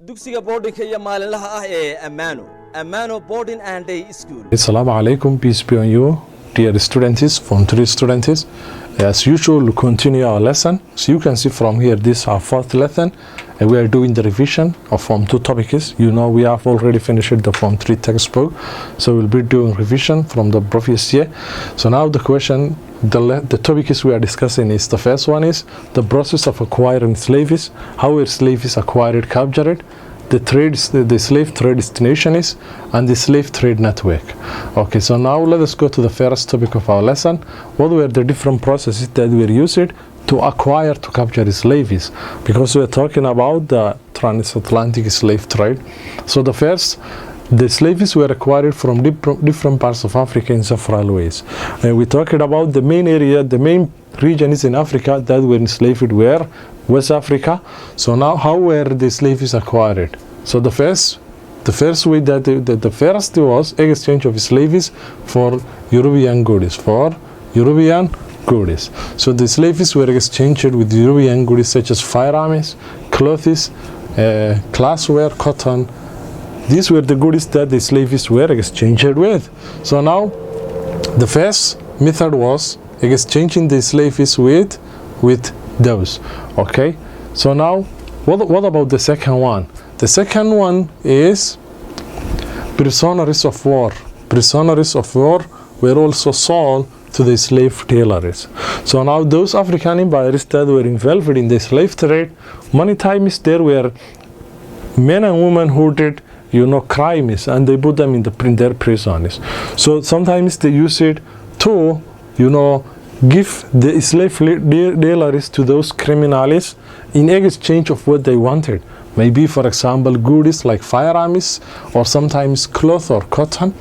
dugsiga boardingka iyo maalinlaha ah ee Amano Boarding and Day School. Assalamu alaikum, peace be on you, dear students, Form 3 students. As usual, we continue our lesson. So you can see from here, this is our fourth lesson. We are doing the revision of Form 2 topics. You know, we have already finished the Form 3 textbook. So we'll be doing revision from the previous year. So now the question, the topics we are discussing is, the first one is the process of acquiring slaves, how were slaves acquired, captured, the slave trade destinations, and the slave trade network. Okay, so now let us go to the first topic of our lesson. What were the different processes that were used to acquire, to capture slaves? Because we're talking about the transatlantic slave trade. So the first, the slaves were acquired from different parts of Africa in several ways. And we talked about the main area, the main regions in Africa that were enslaved were West Africa. So now, how were the slaves acquired? So the first way that the first was exchange of slaves for European goods. So the slaves were exchanged with European goods such as firearms, clothes, glassware, cotton. These were the goods that the slaves were exchanged with. So now, the first method was exchanging the slaves with those. Okay, so now what about the second one? The second one is prisoners of war. Prisoners of war were also sold to the slave dealers. So now those African empires that were involved in the slave trade, many times there were men and women who did crimes, and they put them in their prisons. So sometimes they use it to give the slave dealers to those criminals in exchange of what they wanted. Maybe, for example, goods like firearms, or sometimes cloth or cotton.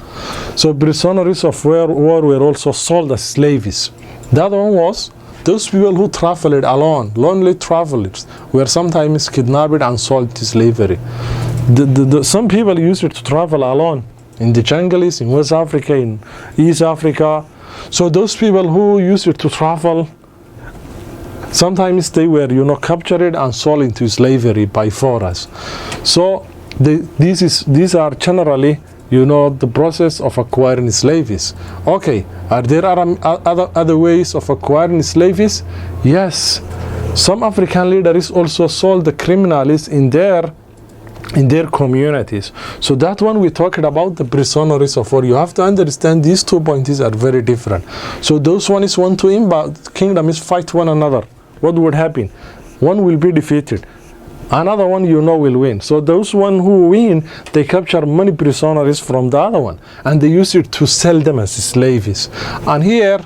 So prisoners of war were also sold as slaves. The other one was those people who traveled alone, lonely travelers, were sometimes kidnapped and sold to slavery. Some people used it to travel alone in the jungles, in West Africa, in East Africa. So those people who used it to travel, sometimes they were, captured and sold into slavery by foreigners. So these are generally, the process of acquiring slaves. Okay, are there other ways of acquiring slaves? Yes, some African leaders also sold the criminals in their communities. So that one we talked about, the prisoners of war. You have to understand these 2 points are very different. So those ones want to inbound kingdoms fight one another. What would happen? One will be defeated, another one will win. So those one who win, they capture many prisoners from the other one, and they use it to sell them as slaves. And here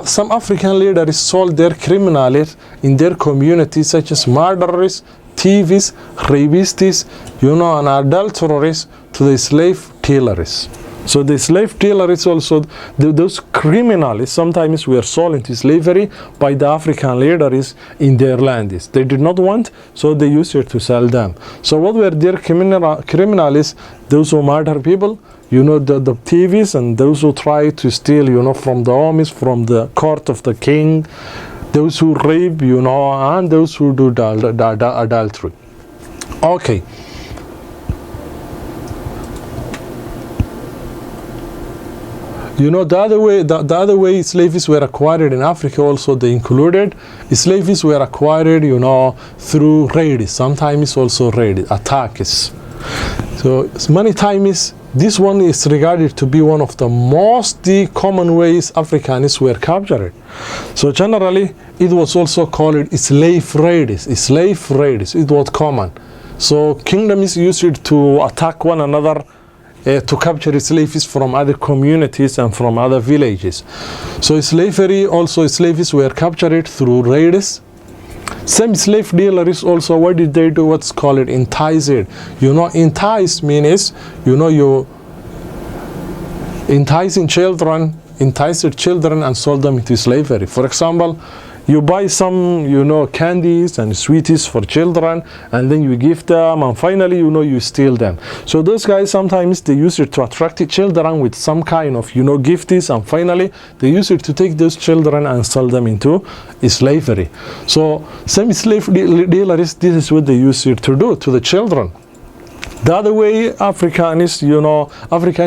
some African leaders sold their criminals in their communities, such as murderers, thieves, rapists, and adulterers, to the slave dealers. So the slave dealers also, those criminals sometimes were sold into slavery by the African leaders in their lands. They did not want, so they used it to sell them. So what were their criminals? Those who murder people, the thieves, and those who try to steal, from the armies, from the court of the king, those who rape, and those who do adultery. Okay. The other way slaves were acquired in Africa also, they included slaves were acquired, through raids, sometimes also raids, attacks. So many times this one is regarded to be one of the most common ways Africans were captured. So generally, it was also called slave raids. Slave raids, it was common. So kingdoms used it to attack one another, to capture slaves from other communities and from other villages. So slavery, also slaves were captured through raids. Some slave dealers also, what did they do? What's called entice. Entice means, you enticed children and sold them into slavery. For example, you buy some, candies and sweeties for children, and then you give them, and finally, you steal them. So those guys, sometimes they use it to attract the children with some kind of, gifts, and finally, they use it to take those children and sell them into slavery. So some slave dealers, this is what they use it to do to the children. The other way African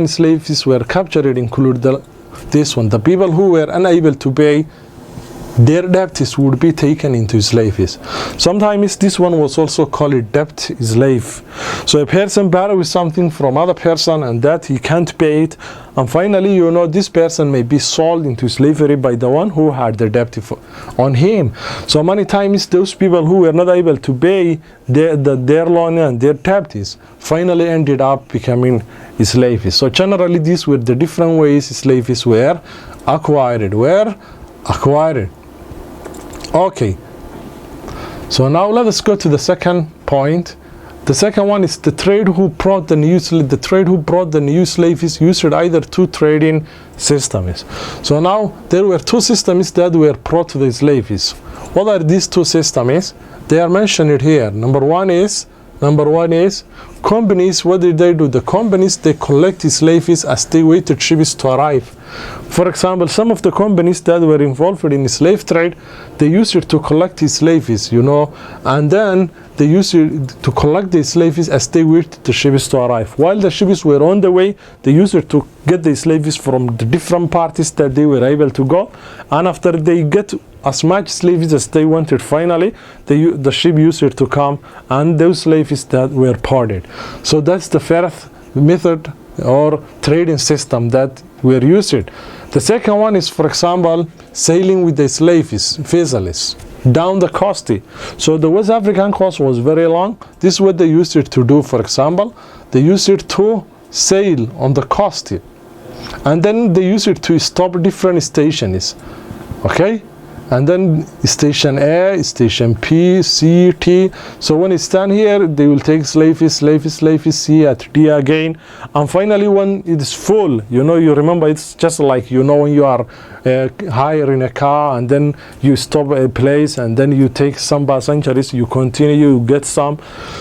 slaves were captured include this one. The people who were unable to pay their debts would be taken into slaves. Sometimes this one was also called debt slave. So a person borrows something from other person and that he can't pay it, and finally this person may be sold into slavery by the one who had the debt on him. So many times those people who were not able to pay their loan and their debts finally ended up becoming slaves. So generally these were the different ways slaves were acquired. Okay, so now let us go to the second point. The second one is the trade who brought the new slaves used either two trading systems. So now there were two systems that were brought to the slaves. What are these two systems? They are mentioned here. Number one is companies. What did they do? The companies, they collect slaves as they waited ships to arrive. For example, some of the companies that were involved in slave trade, they used it to collect slaves, and then they used it to collect the slaves as they waited the ships to arrive. While the ships were on the way, they used it to get the slaves from the different parties that they were able to go, and after they get as much slaves as they wanted, finally the ship used it to come, and those slaves that were parted. So that's the first method or trading system that were used. The second one is, for example, sailing with the slaves, vessels, down the coast. So the West African coast was very long. This is what they used it to do. For example, they used it to sail on the coast, and then they used it to stop different stations. Okay, and then station A, station P, C, T. So when it's done here, they will take slaves, C at D again. And finally, when it is full, you remember, it's just like, when you are hiring a car and then you stop at a place and then you take some passengers, you continue, you get some.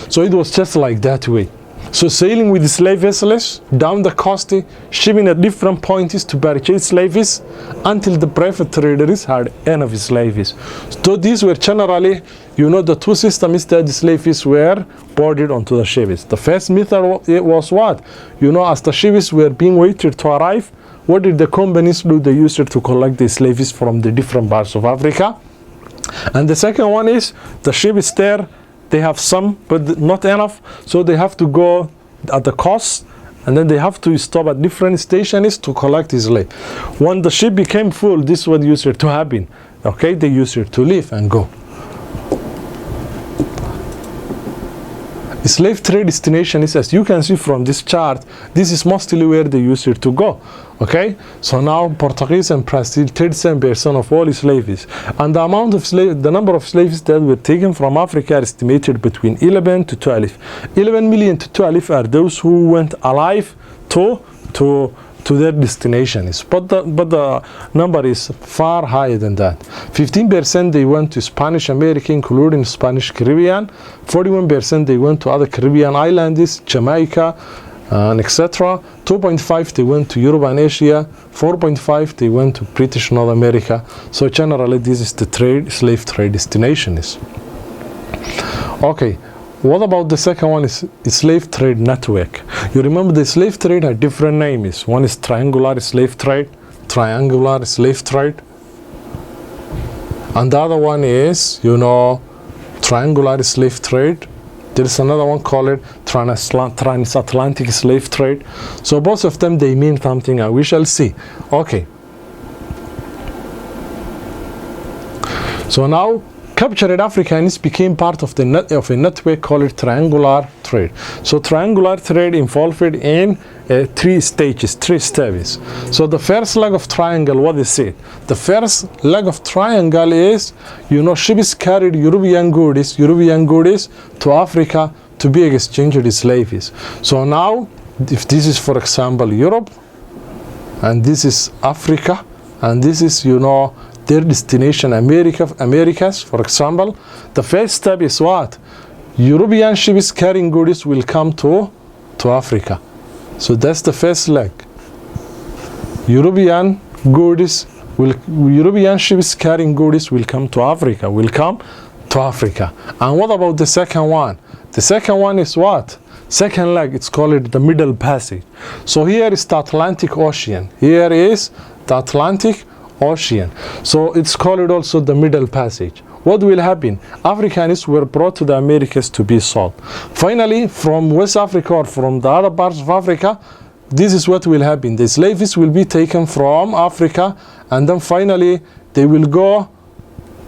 So it was just like that way. So sailing with slave vessels down the coast, shipping at different points to purchase slaves until the private traders had enough slaves. So these were generally, the two systems that the slaves were boarded onto the ships. The first method was what? As the ships were being waited to arrive, what did the companies do? They used it to collect the slaves from the different parts of Africa. And the second one is the ships there, they have some, but not enough, so they have to go at the coast, and then they have to stop at different stations to collect his slave. When the ship became full, this is what used it to happen. Okay, they used it to leave and go. Slave trade destination is, as you can see from this chart, this is mostly where they used it to go. Okay, so now Portuguese and Brazil 37% of all slaves, and the number of slaves that were taken from Africa are estimated between 11 to 12. 11 million to 12 are those who went alive to their destinations, but the number is far higher than that. 15% they went to Spanish America, including Spanish Caribbean. 41% they went to other Caribbean islands, Jamaica, and etc. 2.5 they went to Europe and Asia. 4.5 they went to British North America. So generally this is the slave trade destinations. Okay. What about the second one is slave trade network? You remember the slave trade had different names. One is triangular slave trade, and the other one is, triangular slave trade. There is another one called transatlantic slave trade. So both of them, they mean something, and we shall see. Okay. So now, captured Africans became part of a network called triangular trade. So triangular trade involved in 3 stages, 3 steps. So the first leg of triangle, what is it? The first leg of triangle is, ships carried European goods to Africa to be exchanged with slaves. So now, if this is, for example, Europe, and this is Africa, and this is, their destination, Americas, for example, the first step is what? European ships carrying goods will come to Africa. So that's the first leg. European ships carrying goods will come to Africa, And what about the second one? The second one is what? second leg, it's called the Middle Passage. So here is the Atlantic Ocean. Here is the Atlantic Ocean. So it's called also the Middle Passage. What will happen? Africans were brought to the Americas to be sold. Finally, from West Africa or from the other parts of Africa, this is what will happen. The slaves will be taken from Africa, and then finally they will go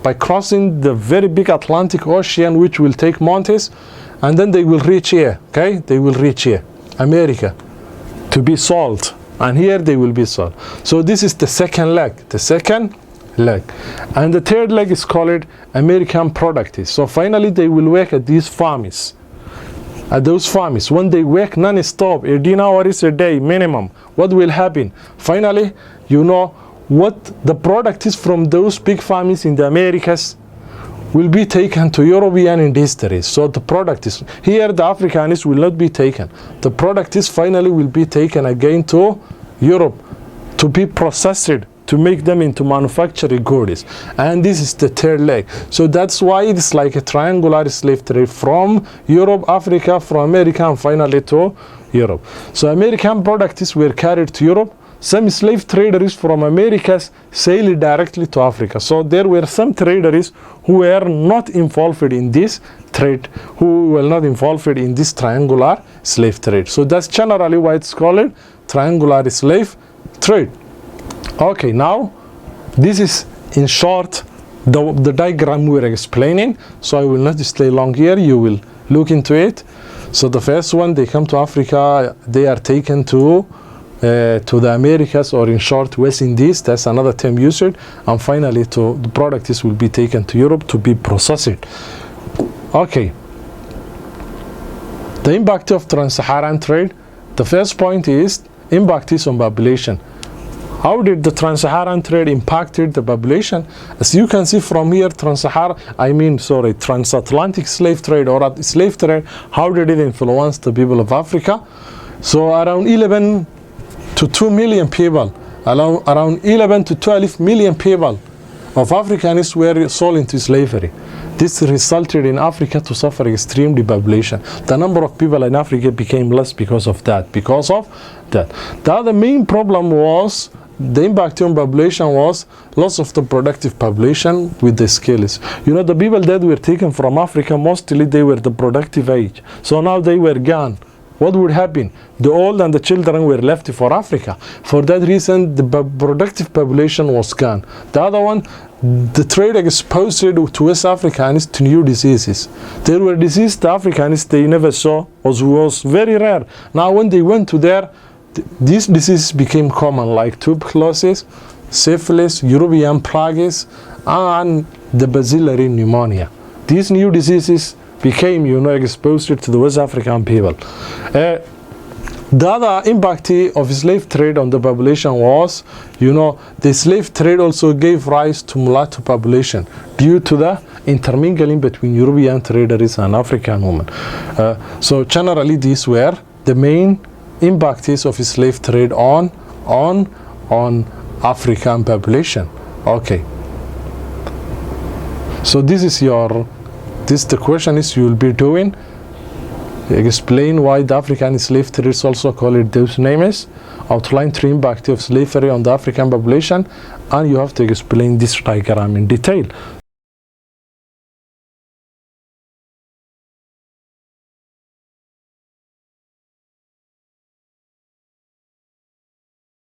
by crossing the very big Atlantic Ocean, which will take months, and then they will reach here, okay? They will reach here, America, to be sold. And here they will be sold. So this is the second leg, And the third leg is called American products. So finally they will work at these farms. At those farms, when they work non-stop, 18 hours a day minimum, what will happen? Finally, you know what the product is from those big farms in the Americas will be taken to European industries. So the product is, here the Africans will not be taken. The product is finally will be taken again to Europe to be processed, to make them into manufacturing goods. And this is the third leg. So that's why it's like a triangular slave trade from Europe, Africa, from America, and finally to Europe. So American products were carried to Europe. Some slave traders from Americas sailed directly to Africa. So there were some traders who were not involved in this trade, who were not involved in this triangular slave trade. So that's generally why it's called triangular slave trade. Okay, now this is in short the diagram we're explaining. So I will not stay long here. You will look into it. So the first one, they come to Africa, they are taken to the Americas, or in short West Indies. That's another term used. And finally the products will be taken to Europe to be processed. Okay, the impact of trans-Saharan trade. The first point is impact is on population. How did the trans-Saharan trade impacted the population? As you can see from here, transatlantic slave trade or slave trade, how did it influence the people of Africa? So around 11 to 2 million people, around 11 to 12 million people of Africans were sold into slavery. This resulted in Africa to suffer extreme depopulation. The number of people in Africa became less because of that. The other main problem was the impact on population was loss of the productive population with the skills. You know, the people that were taken from Africa, mostly they were the productive age. So now they were gone. What would happen? The old and the children were left for Africa. For that reason, the productive population was gone. The other one, the trade exposed to West Africans to new diseases. There were diseases the Africans they never saw, was very rare. Now when they went to there, these diseases became common, like tuberculosis, syphilis, European plagues, and the bacillary pneumonia. These new diseases became, exposed to the West African people. The other impact of slave trade on the population was, the slave trade also gave rise to mulatto population due to the intermingling between European traders and African women. So generally these were the main impacts of slave trade on African population. Okay. So this is the question is you will be doing. Explain why the African slave trade is also called those names. Outline the impact of slavery on the African population, and you have to explain this diagram in detail.